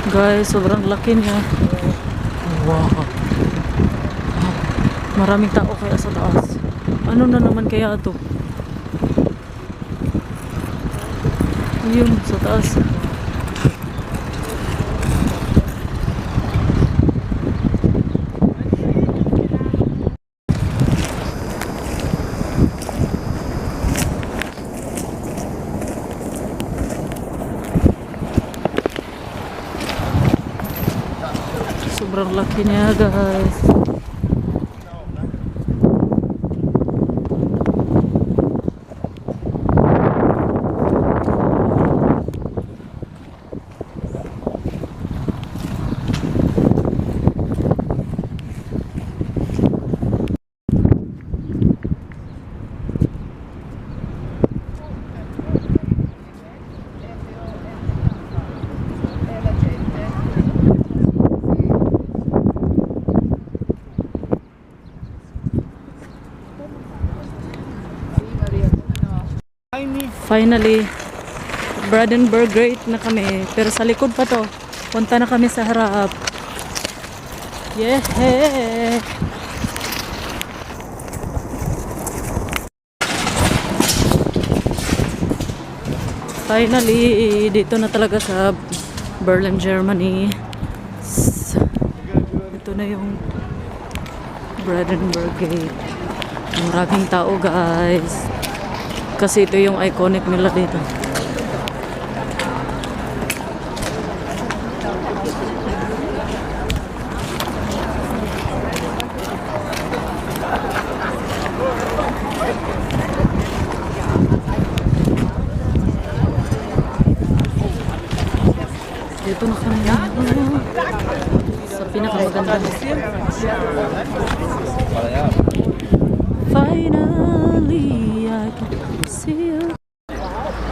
Guys, sobrang laki niya. Wow. Maraming tao kaya sa taas. Ano na naman kaya ito? Yun, sa taas. Sobrang laki niya, guys. Finally, Brandenburg Gate na kami. Pero sa likod pa to. Punta na kami sa harap. Yeah! Finally, dito na talaga sa Berlin, Germany. Ito na yung Brandenburg Gate. Maraming tao, guys. Kasi ito yung iconic nila dito. Dito na kami sa pinakamaganda. Finally, I can see you.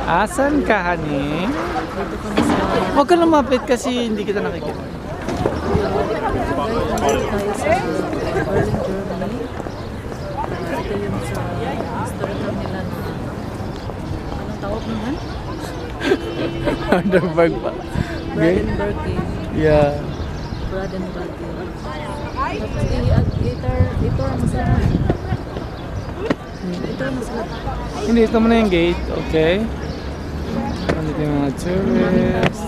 Asan ka, honey? Huwag ka lumapit kasi hindi kita nakikita. Tayo sa Berlin, Germany. Ito yung sa historical nila na anong tawag naman? Brandenburg pa. Brandenburg Gate. Yeah. Brandenburg Gate. Tapos ito ang masarap. Ito ang masarap. Hindi, ito mo na yung gate. Okay. Nandito yung mga tourists.